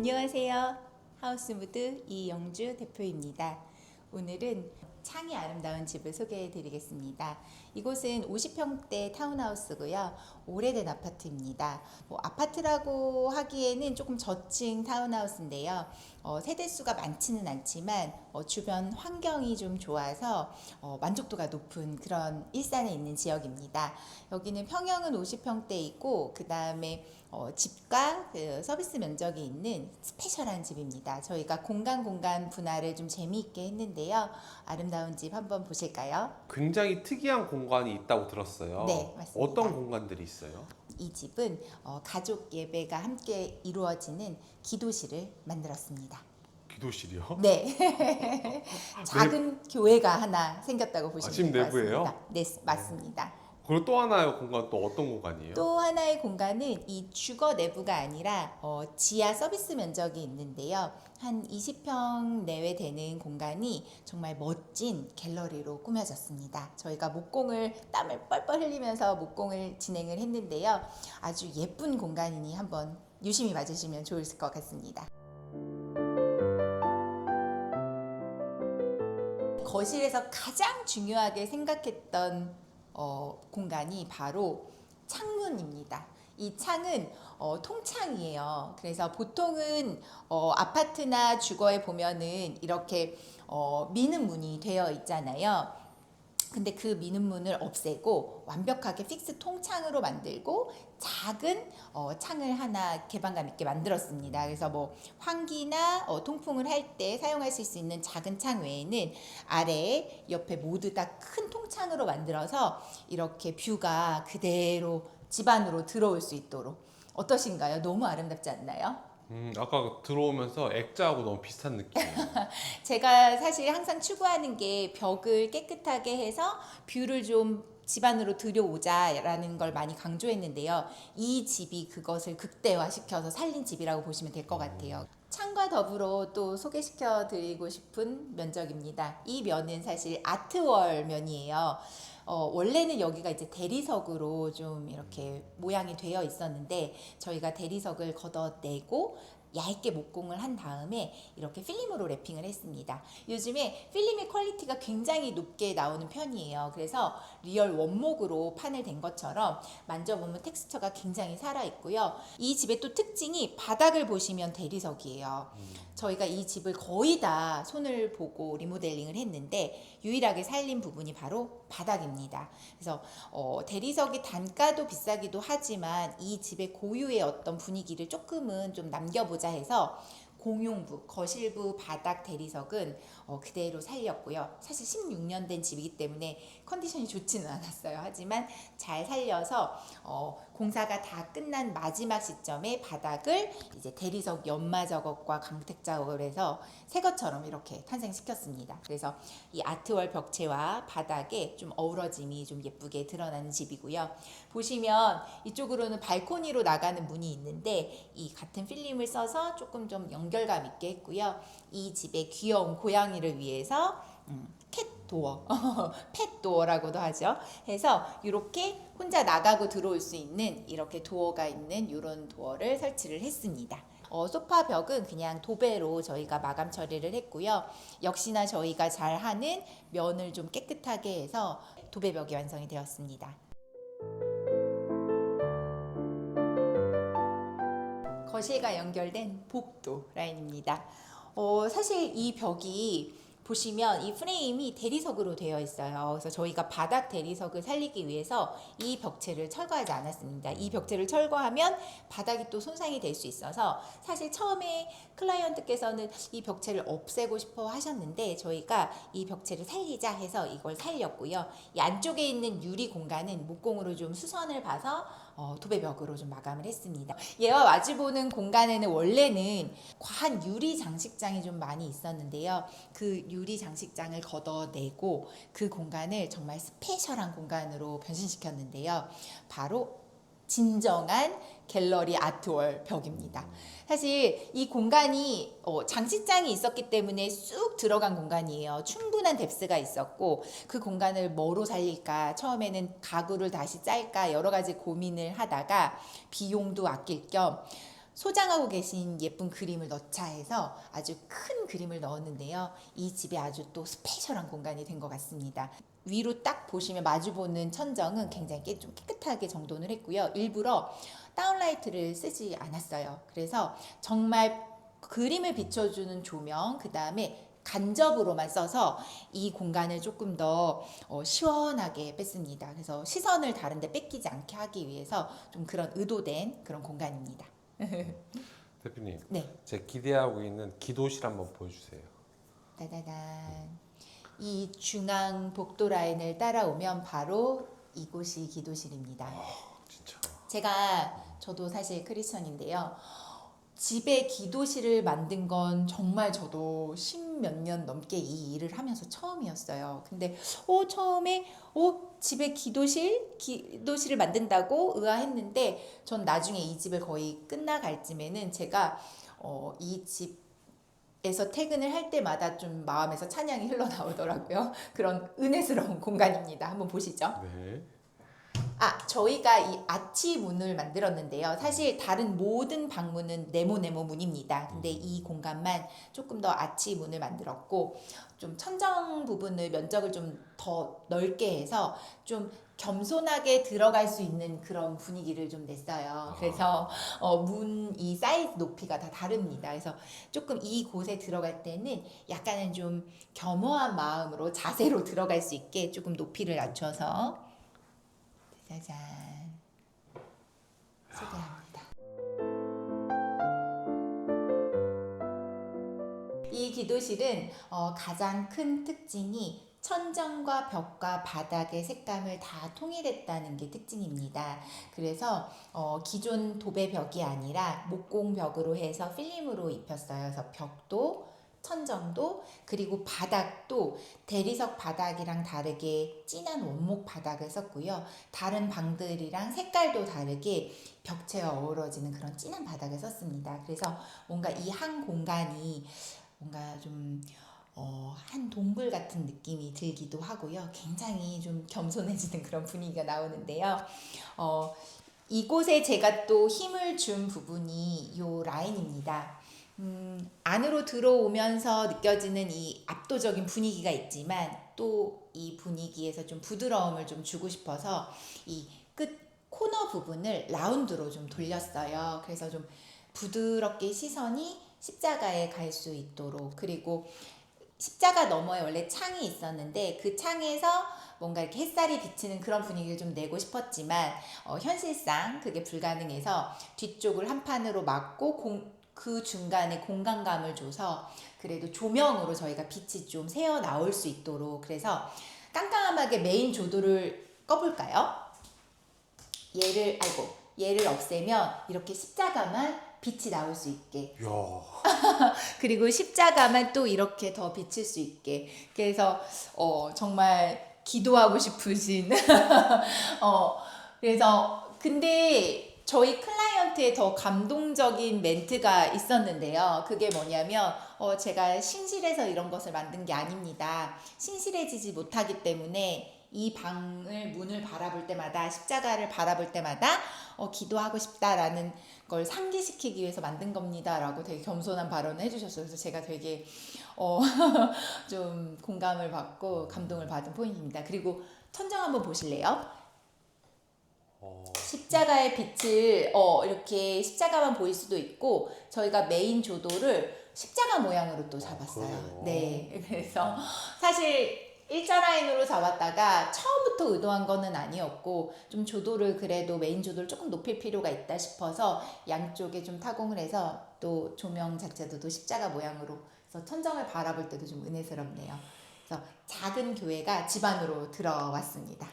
안녕하세요. 하우스무드 이영주 대표입니다. 오늘은 창이 아름다운 집을 소개해 드리겠습니다. 이곳은 50평대 타운하우스고요. 오래된 아파트입니다. 아파트라고 하기에는 조금 저층 타운하우스인데요. 세대수가 많지는 않지만 주변 환경이 좀 좋아서 만족도가 높은 그런 일산에 있는 지역입니다. 여기는 평형은 50평대이고 그 다음에 집과 그 서비스 면적이 있는 스페셜한 집입니다. 저희가 공간 분할을 좀 재미있게 했는데요. 아름다운 집 한번 보실까요? 굉장히 특이한 공간이 있다고 들었어요. 네, 맞습니다. 어떤 공간들이 있어요? 이 집은 가족 예배가 함께 이루어지는 기도실을 만들었습니다. 기도실이요? 네. 작은 교회가 하나 생겼다고 보시면 집 될 것 내부예요? 같습니다. 네, 맞습니다. 그리고 또 하나의 공간 또 어떤 공간이에요? 또 하나의 공간은 이 주거 내부가 아니라 지하 서비스 면적이 있는데요. 한 20평 내외 되는 공간이 정말 멋진 갤러리로 꾸며졌습니다. 저희가 목공을 땀을 뻘뻘 흘리면서 목공을 진행을 했는데요. 아주 예쁜 공간이니 한번 유심히 봐주시면 좋을 것 같습니다. 거실에서 가장 중요하게 생각했던 공간이 바로 창문입니다. 이 창은 통창이에요. 그래서 보통은 아파트나 주거에 보면은 이렇게 미는 문이 되어 있잖아요. 근데 그 미는 문을 없애고 완벽하게 픽스 통창으로 만들고 작은 창을 하나 개방감 있게 만들었습니다. 그래서 뭐 환기나 통풍을 할 때 사용할 수 있는 작은 창 외에는 아래 옆에 모두 다 큰 통창으로 만들어서 이렇게 뷰가 그대로 집 안으로 들어올 수 있도록. 어떠신가요? 너무 아름답지 않나요? 아까 들어오면서 액자하고 너무 비슷한 느낌이에요. 제가 사실 항상 추구하는 게 벽을 깨끗하게 해서 뷰를 좀 집 안으로 들여오자라는 걸 많이 강조했는데요. 이 집이 그것을 극대화시켜서 살린 집이라고 보시면 될 것 같아요. 창과 더불어 또 소개시켜 드리고 싶은 면적입니다. 이 면은 사실 아트월 면이에요. 원래는 여기가 이제 대리석으로 좀 이렇게 모양이 되어 있었는데 저희가 대리석을 걷어내고 얇게 목공을 한 다음에 이렇게 필름으로 랩핑을 했습니다. 요즘에 필름의 퀄리티가 굉장히 높게 나오는 편이에요. 그래서 리얼 원목으로 판을 댄 것처럼 만져보면 텍스처가 굉장히 살아있고요. 이 집의 또 특징이 바닥을 보시면 대리석이에요. 저희가 이 집을 거의 다 손을 보고 리모델링을 했는데 유일하게 살린 부분이 바로 바닥입니다. 그래서 대리석이 단가도 비싸기도 하지만 이 집의 고유의 어떤 분위기를 조금은 좀 남겨보자 해서 공용부, 거실부 바닥 대리석은 그대로 살렸고요. 사실 16년 된 집이기 때문에 컨디션이 좋지는 않았어요. 하지만 잘 살려서 공사가 다 끝난 마지막 시점에 바닥을 이제 대리석 연마 작업과 광택 작업을 해서 새 것처럼 이렇게 탄생시켰습니다. 그래서 이 아트월 벽체와 바닥에 좀 어우러짐이 좀 예쁘게 드러나는 집이고요. 보시면 이쪽으로는 발코니로 나가는 문이 있는데 이 같은 필름을 써서 조금 좀 연결감 있게 했고요. 이 집의 귀여운 고양이를 위해서 캣도어, 펫도어라고도 하죠. 해서 이렇게 혼자 나가고 들어올 수 있는 이렇게 도어가 있는 이런 도어를 설치를 했습니다. 소파 벽은 그냥 도배로 저희가 마감 처리를 했고요. 역시나 저희가 잘 하는 면을 좀 깨끗하게 해서 도배벽이 완성이 되었습니다. 거실과 연결된 복도 라인입니다. 사실 이 벽이 보시면 이 프레임이 대리석으로 되어 있어요. 그래서 저희가 바닥 대리석을 살리기 위해서 이 벽체를 철거하지 않았습니다. 이 벽체를 철거하면 바닥이 또 손상이 될 수 있어서 사실 처음에 클라이언트께서는 이 벽체를 없애고 싶어 하셨는데 저희가 이 벽체를 살리자 해서 이걸 살렸고요. 이 안쪽에 있는 유리 공간은 목공으로 좀 수선을 봐서 도배벽으로 좀 마감을 했습니다. 얘와 마주보는 공간에는 원래는 과한 유리 장식장이 좀 많이 있었는데요. 그 유리 장식장을 걷어내고 그 공간을 정말 스페셜한 공간으로 변신시켰는데요. 바로 진정한 갤러리 아트월 벽입니다. 사실 이 공간이 장식장이 있었기 때문에 쑥 들어간 공간이에요. 충분한 뎁스가 있었고 그 공간을 뭐로 살릴까 처음에는 가구를 다시 짤까 여러 가지 고민을 하다가 비용도 아낄 겸 소장하고 계신 예쁜 그림을 넣자 해서 아주 큰 그림을 넣었는데요. 이 집에 아주 또 스페셜한 공간이 된 것 같습니다. 위로 딱 보시면 마주보는 천정은 굉장히 좀 깨끗하게 정돈을 했고요. 일부러 다운라이트를 쓰지 않았어요. 그래서 정말 그림을 비춰주는 조명, 그 다음에 간접으로만 써서 이 공간을 조금 더 시원하게 뺐습니다. 그래서 시선을 다른 데 뺏기지 않게 하기 위해서 좀 그런 의도된 그런 공간입니다. 대표님, 네, 제가 기대하고 있는 기도실 한번 보여주세요. 따다단. 이 중앙 복도 라인을 따라오면 바로 이곳이 기도실입니다. 진짜. 저도 사실 크리스천인데요. 집에 기도실을 만든 건 정말 저도 10몇 년 넘게 이 일을 하면서 처음이었어요. 근데 처음에 집에 기도실을 만든다고 의아했는데 전 나중에 이 집을 거의 끝나갈 쯤에는 제가 이 집에서 퇴근을 할 때마다 좀 마음에서 찬양이 흘러나오더라고요. 그런 은혜스러운 공간입니다. 한번 보시죠. 네. 저희가 이 아치 문을 만들었는데요. 사실 다른 모든 방문은 네모네모 문입니다. 근데 이 공간만 조금 더 아치 문을 만들었고, 좀 천정 부분을 면적을 좀 더 넓게 해서 좀 겸손하게 들어갈 수 있는 그런 분위기를 좀 냈어요. 그래서 문 이 사이즈 높이가 다 다릅니다. 그래서 조금 이곳에 들어갈 때는 약간은 좀 겸허한 마음으로 자세로 들어갈 수 있게 조금 높이를 낮춰서 짜잔 소개합니다. 이 기도실은 가장 큰 특징이 천정과 벽과 바닥의 색감을 다 통일했다는 게 특징입니다. 그래서 기존 도배벽이 아니라 목공벽으로 해서 필름으로 입혔어요. 그래서 벽도 천정도 그리고 바닥도 대리석 바닥이랑 다르게 진한 원목 바닥을 썼고요. 다른 방들이랑 색깔도 다르게 벽체와 어우러지는 그런 진한 바닥을 썼습니다. 그래서 뭔가 이 한 공간이 뭔가 좀 한 동굴 같은 느낌이 들기도 하고요. 굉장히 좀 겸손해지는 그런 분위기가 나오는데요. 이곳에 제가 또 힘을 준 부분이 이 라인입니다. 안으로 들어오면서 느껴지는 이 압도적인 분위기가 있지만 또 이 분위기에서 좀 부드러움을 좀 주고 싶어서 이 끝 코너 부분을 라운드로 좀 돌렸어요. 그래서 좀 부드럽게 시선이 십자가에 갈 수 있도록, 그리고 십자가 너머에 원래 창이 있었는데 그 창에서 뭔가 이렇게 햇살이 비치는 그런 분위기를 좀 내고 싶었지만 현실상 그게 불가능해서 뒤쪽을 한 판으로 막고 그 중간에 공간감을 줘서 그래도 조명으로 저희가 빛이 좀 새어 나올 수 있도록, 그래서 깜깜하게 메인 조도를 꺼볼까요? 얘를 없애면 이렇게 십자가만 빛이 나올 수 있게, 이야. 그리고 십자가만 또 이렇게 더 비칠 수 있게, 그래서 정말 기도하고 싶으신 그래서 근데 저희 클라이언트의 더 감동적인 멘트가 있었는데요. 그게 뭐냐면 제가 신실해서 이런 것을 만든 게 아닙니다. 신실해지지 못하기 때문에 이 방을 문을 바라볼 때마다, 십자가를 바라볼 때마다 기도하고 싶다라는 걸 상기시키기 위해서 만든 겁니다라고 되게 겸손한 발언을 해주셨어요. 그래서 제가 되게 좀 공감을 받고 감동을 받은 포인트입니다. 그리고 천정 한번 보실래요? 십자가의 빛을 이렇게 십자가만 보일 수도 있고 저희가 메인 조도를 십자가 모양으로 또 잡았어요. 그래요? 네, 그래서 사실 일자 라인으로 잡았다가 처음부터 의도한 거는 아니었고 좀 조도를 그래도 메인 조도를 조금 높일 필요가 있다 싶어서 양쪽에 좀 타공을 해서 또 조명 자체도 또 십자가 모양으로 해서 천정을 바라볼 때도 좀 은혜스럽네요. 그래서 작은 교회가 집 안으로 들어왔습니다.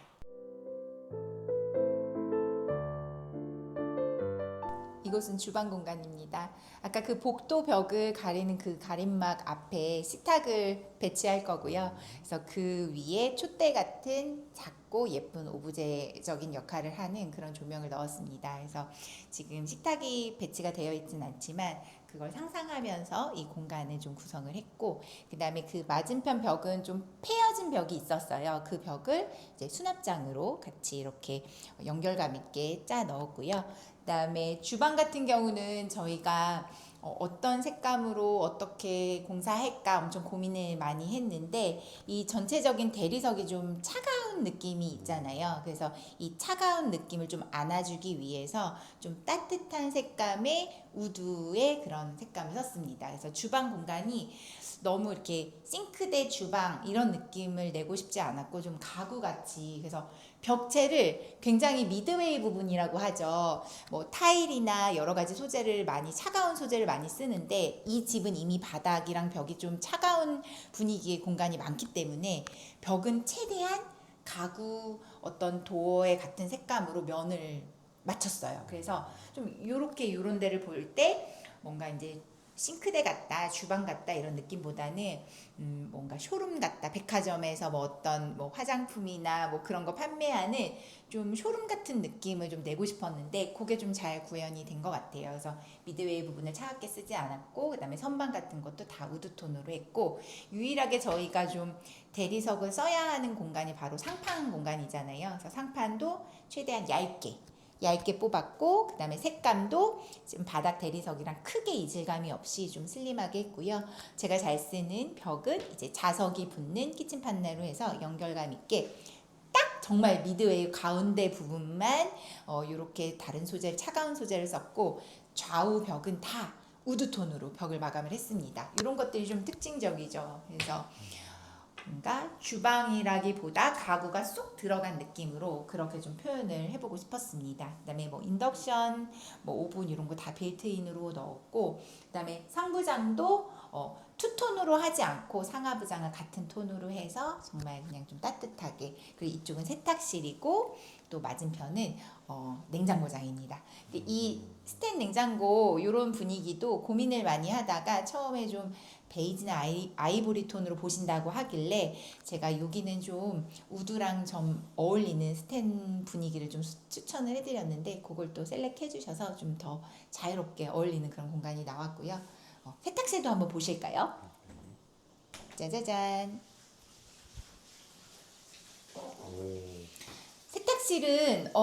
이곳은 주방 공간입니다. 아까 그 복도 벽을 가리는 그 가림막 앞에 식탁을 배치할 거고요. 그래서 그 위에 촛대 같은 작고 예쁜 오브제적인 역할을 하는 그런 조명을 넣었습니다. 그래서 지금 식탁이 배치가 되어 있진 않지만 그걸 상상하면서 이 공간을 좀 구성을 했고, 그 다음에 그 맞은편 벽은 좀 패여진 벽이 있었어요. 그 벽을 이제 수납장으로 같이 이렇게 연결감 있게 짜 넣었고요. 그 다음에 주방 같은 경우는 저희가 어떤 색감으로 어떻게 공사할까 엄청 고민을 많이 했는데, 이 전체적인 대리석이 좀 차가운 느낌이 있잖아요. 그래서 이 차가운 느낌을 좀 안아주기 위해서 좀 따뜻한 색감의 우드의 그런 색감을 썼습니다. 그래서 주방 공간이 너무 이렇게 싱크대 주방 이런 느낌을 내고 싶지 않았고, 좀 가구같이, 그래서 벽체를 굉장히 미드웨이 부분이라고 하죠. 뭐 타일이나 여러 가지 소재를 많이, 차가운 소재를 많이 쓰는데, 이 집은 이미 바닥이랑 벽이 좀 차가운 분위기의 공간이 많기 때문에 벽은 최대한 가구 어떤 도어의 같은 색감으로 면을 맞췄어요. 그래서 좀 요렇게 요런 데를 볼 때 뭔가 이제 싱크대 같다, 주방 같다 이런 느낌보다는 뭔가 쇼룸 같다, 백화점에서 뭐 어떤 뭐 화장품이나 뭐 그런 거 판매하는 좀 쇼룸 같은 느낌을 좀 내고 싶었는데, 그게 좀 잘 구현이 된 것 같아요. 그래서 미드웨이 부분을 차갑게 쓰지 않았고, 그 다음에 선반 같은 것도 다 우드톤으로 했고, 유일하게 저희가 좀 대리석을 써야 하는 공간이 바로 상판 공간이잖아요. 그래서 상판도 최대한 얇게 뽑았고, 그 다음에 색감도 지금 바닥 대리석이랑 크게 이질감이 없이 좀 슬림하게 했고요. 제가 잘 쓰는 벽은 이제 자석이 붙는 키친 판넬로 해서 연결감 있게 딱 정말 미드웨이 가운데 부분만 이렇게 다른 소재, 차가운 소재를 썼고, 좌우 벽은 다 우드톤으로 벽을 마감을 했습니다. 이런 것들이 좀 특징적이죠. 그래서 뭔가 주방이라기보다 가구가 쏙 들어간 느낌으로 그렇게 좀 표현을 해보고 싶었습니다. 그다음에 뭐 인덕션, 뭐 오븐 이런 거 다 빌트인으로 넣었고, 그다음에 상부장도 투톤으로 하지 않고 상하부장을 같은 톤으로 해서 정말 그냥 좀 따뜻하게. 그리고 이쪽은 세탁실이고, 또 맞은편은 냉장고장입니다. 이 스텐 냉장고 이런 분위기도 고민을 많이 하다가 처음에 좀 베이지나 아이보리 톤으로 보신다고 하길래, 제가 여기는 좀 우드랑 좀 어울리는 스텐 분위기를 좀 추천을 해드렸는데, 그걸 또 셀렉트 해주셔서 좀 더 자유롭게 어울리는 그런 공간이 나왔고요. 세탁실도 한번 보실까요? 짜자잔. 세탁실은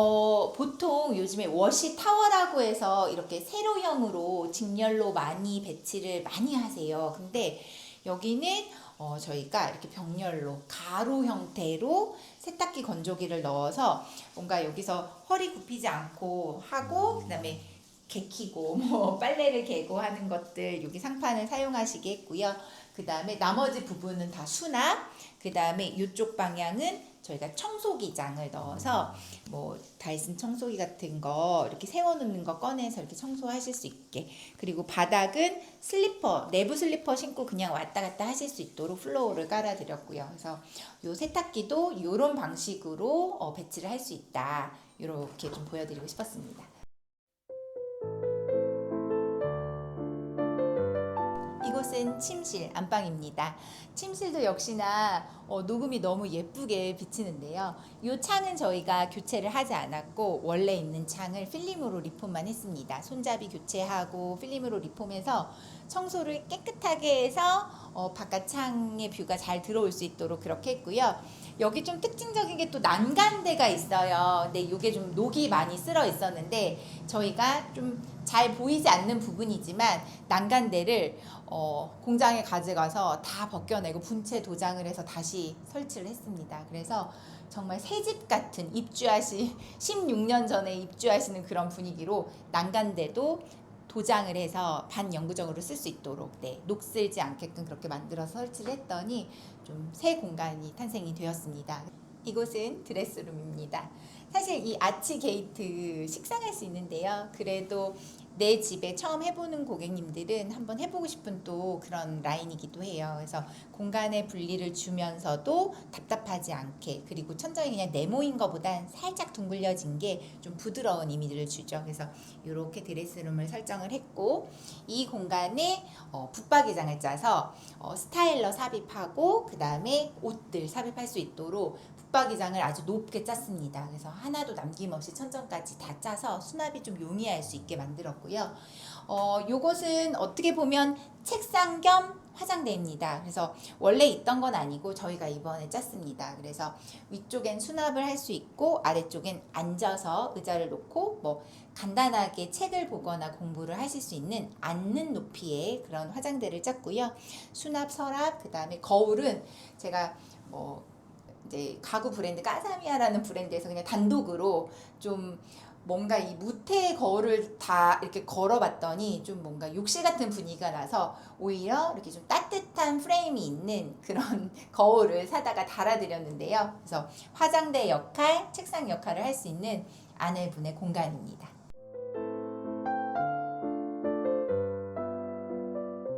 보통 요즘에 워시 타워라고 해서 이렇게 세로형으로 직렬로 많이 배치를 많이 하세요. 근데 여기는 저희가 이렇게 벽렬로 가로 형태로 세탁기 건조기를 넣어서 뭔가 여기서 허리 굽히지 않고 하고, 그다음에 개키고 뭐 빨래를 개고 하는 것들 여기 상판을 사용하시게 했고요. 그다음에 나머지 부분은 다 수납. 그다음에 이쪽 방향은 저희가 청소기장을 넣어서 뭐 다이슨 청소기 같은 거 이렇게 세워놓는 거 꺼내서 이렇게 청소하실 수 있게. 그리고 바닥은 슬리퍼, 내부 슬리퍼 신고 그냥 왔다 갔다 하실 수 있도록 플로어를 깔아드렸고요. 그래서 요 세탁기도 이런 방식으로 배치를 할 수 있다. 이렇게 좀 보여드리고 싶었습니다. 이곳은 침실, 안방입니다. 침실도 역시나 녹음이 너무 예쁘게 비치는데요. 이 창은 저희가 교체를 하지 않았고, 원래 있는 창을 필름으로 리폼만 했습니다. 손잡이 교체하고 필름으로 리폼해서 청소를 깨끗하게 해서 바깥 창의 뷰가 잘 들어올 수 있도록 그렇게 했고요. 여기 좀 특징적인 게 또 난간대가 있어요. 근데 이게 좀 녹이 많이 쓸어 있었는데, 저희가 좀 잘 보이지 않는 부분이지만 난간대를 공장에 가져가서 다 벗겨내고 분체 도장을 해서 다시 설치를 했습니다. 그래서 정말 새집 같은 16년 전에 입주하시는 그런 분위기로 난간대도 도장을 해서 반영구적으로 쓸 수 있도록 녹슬지 않게끔 그렇게 만들어서 설치를 했더니 좀 새 공간이 탄생이 되었습니다. 이곳은 드레스룸입니다. 사실 이 아치 게이트 식상할 수 있는데요. 그래도 내 집에 처음 해보는 고객님들은 한번 해보고 싶은 또 그런 라인이기도 해요. 그래서 공간의 분리를 주면서도 답답하지 않게, 그리고 천장이 그냥 네모인 것보단 살짝 둥글려진 게 좀 부드러운 이미지를 주죠. 그래서 이렇게 드레스룸을 설정을 했고, 이 공간에 붙박이장을 짜서 스타일러 삽입하고, 그 다음에 옷들 삽입할 수 있도록 붙박이장을 아주 높게 짰습니다. 그래서 하나도 남김없이 천정까지 다 짜서 수납이 좀 용이할 수 있게 만들었고요. 요것은 어떻게 보면 책상 겸 화장대입니다. 그래서 원래 있던 건 아니고 저희가 이번에 짰습니다. 그래서 위쪽엔 수납을 할 수 있고 아래쪽엔 앉아서 의자를 놓고 뭐 간단하게 책을 보거나 공부를 하실 수 있는 앉는 높이의 그런 화장대를 짰고요. 수납, 서랍, 그 다음에 거울은 제가 뭐 이제 가구 브랜드 까사미아라는 브랜드에서 그냥 단독으로 좀 뭔가 이 무태 거울을 다 이렇게 걸어봤더니 좀 뭔가 욕실 같은 분위기가 나서 오히려 이렇게 좀 따뜻한 프레임이 있는 그런 거울을 사다가 달아드렸는데요. 그래서 화장대 역할, 책상 역할을 할 수 있는 아내분의 공간입니다.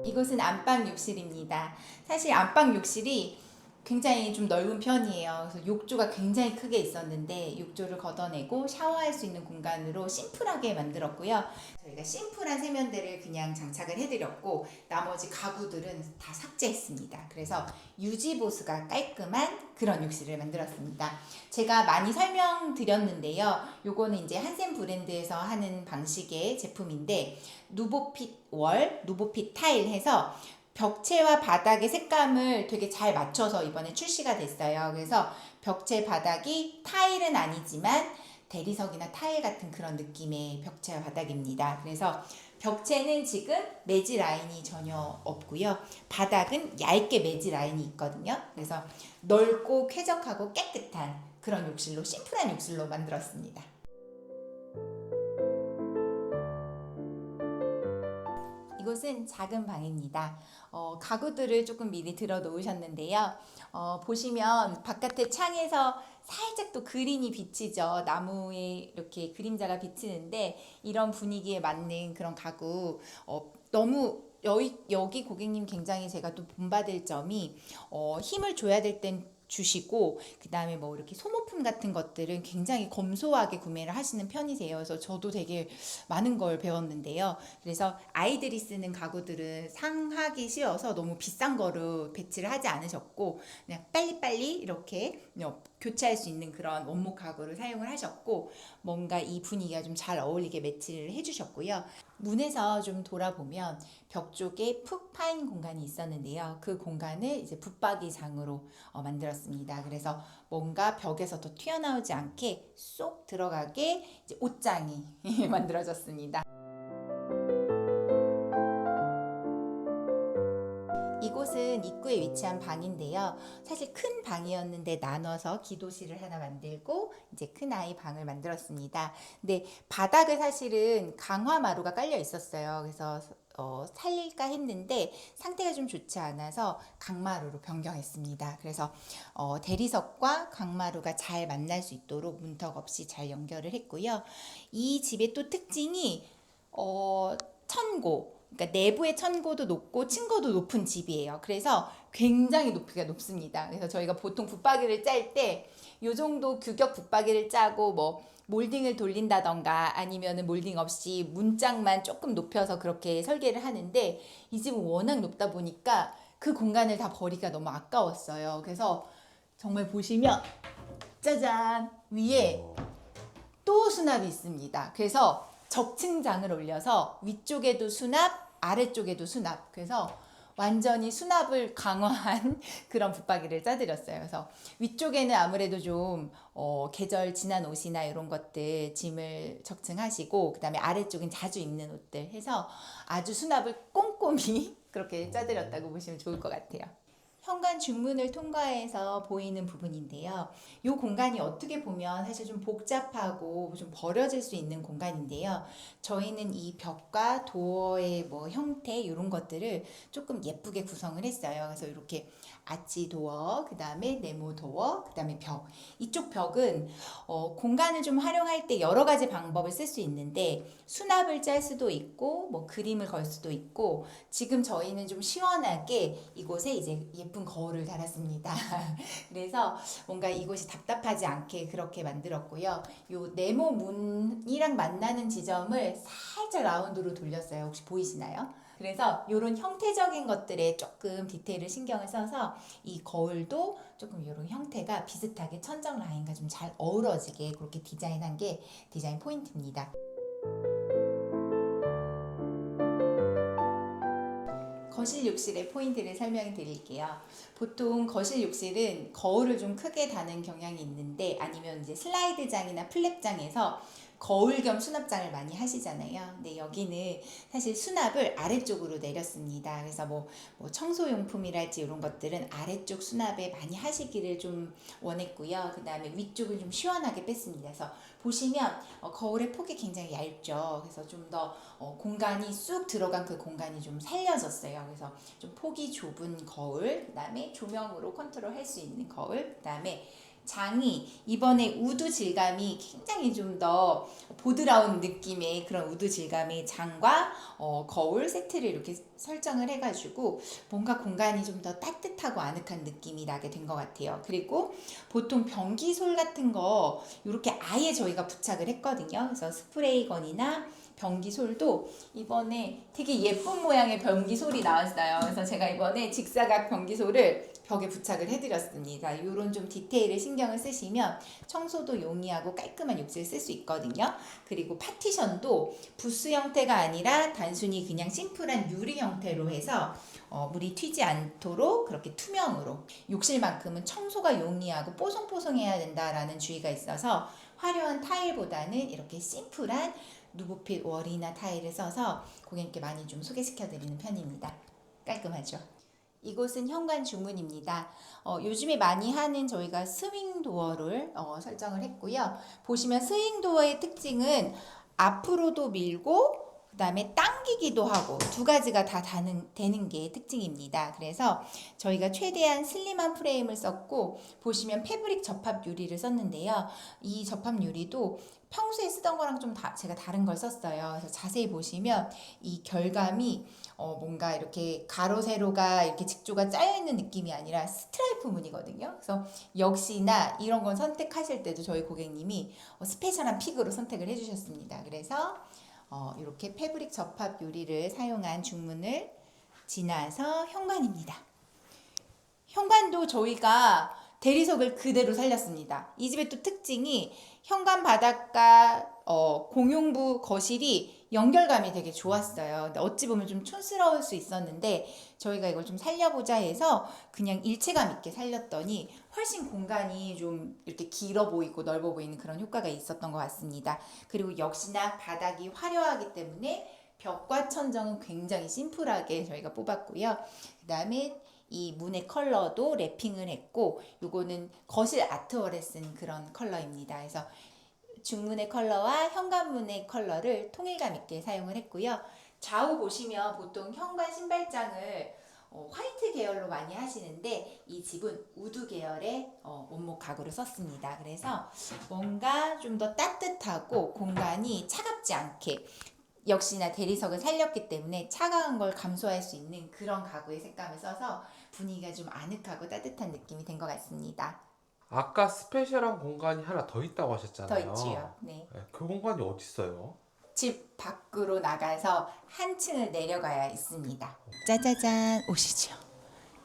이곳은 안방 욕실입니다. 사실 안방 욕실이 굉장히 좀 넓은 편이에요. 그래서 욕조가 굉장히 크게 있었는데 욕조를 걷어내고 샤워할 수 있는 공간으로 심플하게 만들었고요. 저희가 심플한 세면대를 그냥 장착을 해드렸고 나머지 가구들은 다 삭제했습니다. 그래서 유지보수가 깔끔한 그런 욕실을 만들었습니다. 제가 많이 설명드렸는데요. 요거는 이제 한센 브랜드에서 하는 방식의 제품인데 누보핏 월, 누보핏 타일 해서 벽체와 바닥의 색감을 되게 잘 맞춰서 이번에 출시가 됐어요. 그래서 벽체 바닥이 타일은 아니지만 대리석이나 타일 같은 그런 느낌의 벽체와 바닥입니다. 그래서 벽체는 지금 매지 라인이 전혀 없고요. 바닥은 얇게 매지 라인이 있거든요. 그래서 넓고 쾌적하고 깨끗한 그런 욕실로, 심플한 욕실로 만들었습니다. 이곳은 작은 방입니다. 가구들을 조금 미리 들어 놓으셨는데요. 보시면 바깥에 창에서 살짝 또 그린이 비치죠. 나무에 이렇게 그림자가 비치는데 이런 분위기에 맞는 그런 가구 너무 여기 고객님 굉장히 제가 또 본받을 점이 힘을 줘야 될 땐 주시고 그 다음에 뭐 이렇게 소모품 같은 것들은 굉장히 검소하게 구매를 하시는 편이세요. 그래서 저도 되게 많은 걸 배웠는데요. 그래서 아이들이 쓰는 가구들은 상하기 쉬워서 너무 비싼 거로 배치를 하지 않으셨고 그냥 빨리빨리 이렇게 교체할 수 있는 그런 원목 가구를 사용을 하셨고 뭔가 이 분위기가 좀 잘 어울리게 매치를 해주셨고요. 문에서 좀 돌아보면 벽 쪽에 푹 파인 공간이 있었는데요. 그 공간을 이제 붙박이장으로 만들었습니다. 그래서 뭔가 벽에서 더 튀어나오지 않게 쏙 들어가게 이제 옷장이 만들어졌습니다. 이곳은 입구에 위치한 방인데요. 사실 큰 방이었는데 나눠서 기도실을 하나 만들고 이제 큰 아이 방을 만들었습니다. 근데 바닥을 사실은 강화마루가 깔려 있었어요. 그래서 살릴까 했는데 상태가 좀 좋지 않아서 강마루로 변경했습니다. 그래서 대리석과 강마루가 잘 만날 수 있도록 문턱 없이 잘 연결을 했고요. 이 집의 또 특징이 천고, 그러니까 내부의 천고도 높고 층고도 높은 집이에요. 그래서 굉장히 높이가 높습니다. 그래서 저희가 보통 붙박이를 짤 때 이 정도 규격 붙박이를 짜고 뭐 몰딩을 돌린다던가 아니면은 몰딩 없이 문짝만 조금 높여서 그렇게 설계를 하는데 이 집은 워낙 높다 보니까 그 공간을 다 버리기가 너무 아까웠어요. 그래서 정말 보시면 짜잔 위에 또 수납이 있습니다. 그래서 적층장을 올려서 위쪽에도 수납, 아래쪽에도 수납. 그래서 완전히 수납을 강화한 그런 붙박이를 짜드렸어요. 그래서 위쪽에는 아무래도 좀 계절 지난 옷이나 이런 것들 짐을 적층하시고 그 다음에 아래쪽은 자주 입는 옷들 해서 아주 수납을 꼼꼼히 그렇게 짜드렸다고 보시면 좋을 것 같아요. 현관 중문을 통과해서 보이는 부분인데요. 이 공간이 어떻게 보면 사실 좀 복잡하고 좀 버려질 수 있는 공간인데요. 저희는 이 벽과 도어의 뭐 형태 이런 것들을 조금 예쁘게 구성을 했어요. 그래서 이렇게 아치 도어, 그 다음에 네모 도어, 그 다음에 벽. 이쪽 벽은 공간을 좀 활용할 때 여러 가지 방법을 쓸 수 있는데 수납을 짤 수도 있고 뭐 그림을 걸 수도 있고 지금 저희는 좀 시원하게 이곳에 이제 예쁜 거울을 달았습니다. 그래서 뭔가 이곳이 답답하지 않게 그렇게 만들었고요. 요 네모 문이랑 만나는 지점을 살짝 라운드로 돌렸어요. 혹시 보이시나요? 그래서 이런 형태적인 것들에 조금 디테일을 신경을 써서 이 거울도 조금 이런 형태가 비슷하게 천정 라인과 좀 잘 어우러지게 그렇게 디자인한 게 디자인 포인트입니다. 거실 욕실의 포인트를 설명해 드릴게요. 보통 거실 욕실은 거울을 좀 크게 다는 경향이 있는데 아니면 이제 슬라이드장이나 플랩장에서 거울 겸 수납장을 많이 하시잖아요. 근데 여기는 사실 수납을 아래쪽으로 내렸습니다. 그래서 뭐 청소용품이랄지 이런 것들은 아래쪽 수납에 많이 하시기를 좀 원했고요. 그 다음에 위쪽은 좀 시원하게 뺐습니다. 그래서 보시면 거울의 폭이 굉장히 얇죠. 그래서 좀 더 공간이 쑥 들어간 그 공간이 좀 살려졌어요. 그래서 좀 폭이 좁은 거울, 그 다음에 조명으로 컨트롤할 수 있는 거울, 그 다음에 장이 이번에 우드 질감이 굉장히 좀 더 보드라운 느낌의 그런 우드 질감의 장과 거울 세트를 이렇게 설정을 해가지고 뭔가 공간이 좀 더 따뜻하고 아늑한 느낌이 나게 된 것 같아요. 그리고 보통 변기솔 같은 거 이렇게 아예 저희가 부착을 했거든요. 그래서 스프레이건이나 변기솔도 이번에 되게 예쁜 모양의 변기솔이 나왔어요. 그래서 제가 이번에 직사각 변기솔을 벽에 부착을 해드렸습니다. 이런 좀 디테일을 신경을 쓰시면 청소도 용이하고 깔끔한 욕실 쓸 수 있거든요. 그리고 파티션도 부스 형태가 아니라 단순히 그냥 심플한 유리 형태로 해서 물이 튀지 않도록 그렇게 투명으로, 욕실만큼은 청소가 용이하고 뽀송뽀송해야 된다라는 주의가 있어서 화려한 타일보다는 이렇게 심플한 누보필 월이나 타일을 써서 고객님께 많이 좀 소개시켜드리는 편입니다. 깔끔하죠? 이곳은 현관 주문입니다. 요즘에 많이 하는 저희가 스윙 도어를 설정을 했고요. 보시면 스윙 도어의 특징은 앞으로도 밀고 그 다음에 당기기도 하고 두 가지가 다 되는 게 특징입니다. 그래서 저희가 최대한 슬림한 프레임을 썼고, 보시면 패브릭 접합 유리를 썼는데요. 이 접합 유리도 평소에 쓰던 거랑 좀 제가 다른 걸 썼어요. 그래서 자세히 보시면 이 결감이 뭔가 이렇게 가로 세로가 이렇게 직조가 짜여 있는 느낌이 아니라 스트라이프 무늬거든요. 그래서 역시나 이런 건 선택하실 때도 저희 고객님이 스페셜한 픽으로 선택을 해주셨습니다. 그래서 이렇게 패브릭 접합 유리를 사용한 중문을 지나서 현관입니다. 현관도 저희가 대리석을 그대로 살렸습니다. 이 집의 또 특징이 현관 바닥과 공용부 거실이 연결감이 되게 좋았어요. 근데 어찌 보면 좀 촌스러울 수 있었는데 저희가 이걸 좀 살려보자 해서 그냥 일체감 있게 살렸더니 훨씬 공간이 좀 이렇게 길어 보이고 넓어 보이는 그런 효과가 있었던 것 같습니다. 그리고 역시나 바닥이 화려하기 때문에 벽과 천정은 굉장히 심플하게 저희가 뽑았고요. 그 다음에 이 문의 컬러도 랩핑을 했고, 요거는 거실 아트월에 쓴 그런 컬러입니다. 그래서 중문의 컬러와 현관문의 컬러를 통일감 있게 사용을 했고요. 좌우 보시면 보통 현관 신발장을 화이트 계열로 많이 하시는데 이 집은 우드 계열의 원목 가구를 썼습니다. 그래서 뭔가 좀 더 따뜻하고 공간이 차갑지 않게, 역시나 대리석을 살렸기 때문에 차가운 걸 감소할 수 있는 그런 가구의 색감을 써서 분위기가 좀 아늑하고 따뜻한 느낌이 된 것 같습니다. 아까 스페셜한 공간이 하나 더 있다고 더 하셨잖아요. 있지요. 네. 네, 그 공간이 어디 있어요? 집 밖으로 나가서 한 층을 내려가야 있습니다. 짜자잔, 오시죠.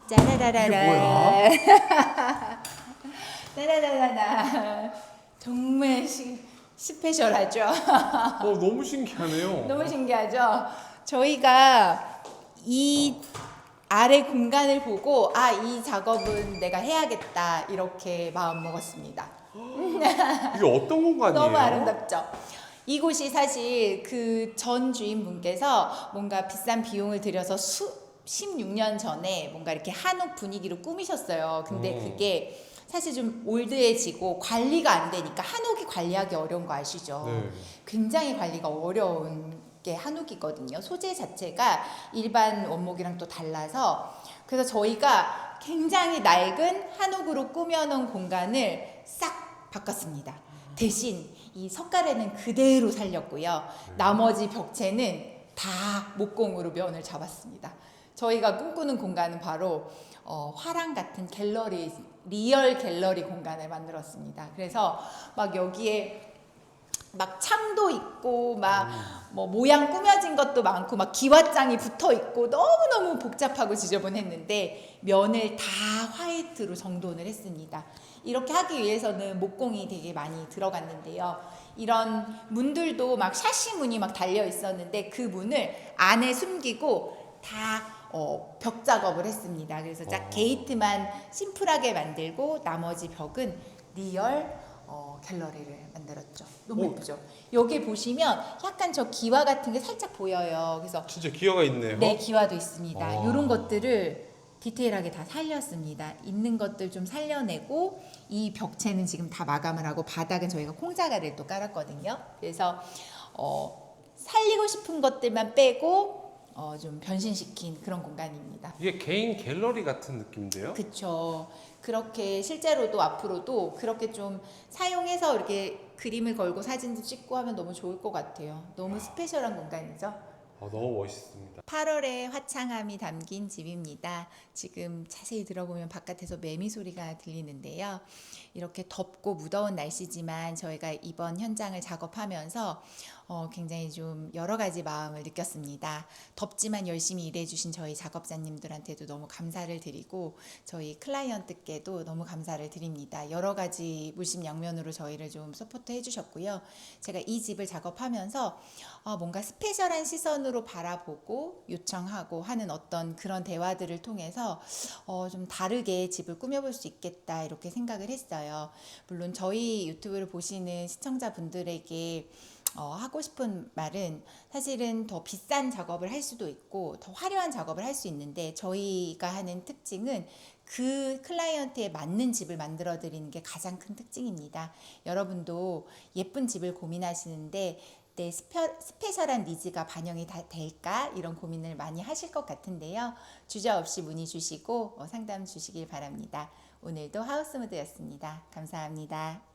짜라라라라. 이게 뭐야? 짜라라라라. 정말 스페셜하죠. 너무 신기하네요. 너무 신기하죠. 저희가 이 아래 공간을 보고 이 작업은 내가 해야겠다 이렇게 마음 먹었습니다. 이게 어떤 공간이에요? 너무 아름답죠. 이곳이 사실 그 전 주인분께서 뭔가 비싼 비용을 들여서 16년 전에 뭔가 이렇게 한옥 분위기로 꾸미셨어요. 근데 그게 사실 좀 올드해지고 관리가 안 되니까, 한옥이 관리하기 어려운 거 아시죠? 네. 굉장히 관리가 어려운 게 한옥이거든요. 소재 자체가 일반 원목이랑 또 달라서, 그래서 저희가 굉장히 낡은 한옥으로 꾸며놓은 공간을 싹 바꿨습니다. 대신 이 석가래는 그대로 살렸고요. 나머지 벽체는 다 목공으로 면을 잡았습니다. 저희가 꿈꾸는 공간은 바로 화랑 같은 갤러리, 리얼 갤러리 공간을 만들었습니다. 그래서 막 여기에 막 창도 있고 막 뭐 모양 꾸며진 것도 많고 막 기와장이 붙어 있고 너무너무 복잡하고 지저분했는데 면을 다 화이트로 정돈을 했습니다. 이렇게 하기 위해서는 목공이 되게 많이 들어갔는데요. 이런 문들도 막 샤시 문이 막 달려 있었는데 그 문을 안에 숨기고 다 벽 작업을 했습니다. 그래서 딱 게이트만 심플하게 만들고 나머지 벽은 리얼 갤러리를 만들었죠. 너무 예쁘죠? 여기 보시면 약간 저 기와 같은 게 살짝 보여요. 그래서 진짜 기어가 있네요. 네, 기와도 있습니다. 아. 이런 것들을 디테일하게 다 살렸습니다. 있는 것들 좀 살려내고 이 벽체는 지금 다 마감을 하고 바닥은 저희가 콩자갈을 또 깔았거든요. 그래서 살리고 싶은 것들만 빼고 좀 변신시킨 그런 공간입니다. 이게 개인 갤러리 같은 느낌인데요? 그쵸. 그렇게 실제로도 앞으로도 그렇게 좀 사용해서 이렇게 그림을 걸고 사진도 찍고 하면 너무 좋을 것 같아요. 너무 스페셜한 공간이죠. 너무 멋있습니다. 8월의 화창함이 담긴 집입니다. 지금 자세히 들어보면 바깥에서 매미 소리가 들리는데요. 이렇게 덥고 무더운 날씨지만 저희가 이번 현장을 작업하면서 굉장히 좀 여러 가지 마음을 느꼈습니다. 덥지만 열심히 일해주신 저희 작업자님들한테도 너무 감사를 드리고 저희 클라이언트께도 너무 감사를 드립니다. 여러 가지 물심양면으로 저희를 좀 서포트 해주셨고요. 제가 이 집을 작업하면서 뭔가 스페셜한 시선으로 바라보고 요청하고 하는 어떤 그런 대화들을 통해서 좀 다르게 집을 꾸며볼 수 있겠다 이렇게 생각을 했어요. 물론 저희 유튜브를 보시는 시청자분들에게 하고 싶은 말은 사실은 더 비싼 작업을 할 수도 있고 더 화려한 작업을 할 수 있는데 저희가 하는 특징은 그 클라이언트에 맞는 집을 만들어 드리는 게 가장 큰 특징입니다. 여러분도 예쁜 집을 고민하시는데 내 스페셜한 니즈가 반영이 다 될까 이런 고민을 많이 하실 것 같은데요. 주저없이 문의 주시고 상담 주시길 바랍니다. 오늘도 하우스무드였습니다. 감사합니다.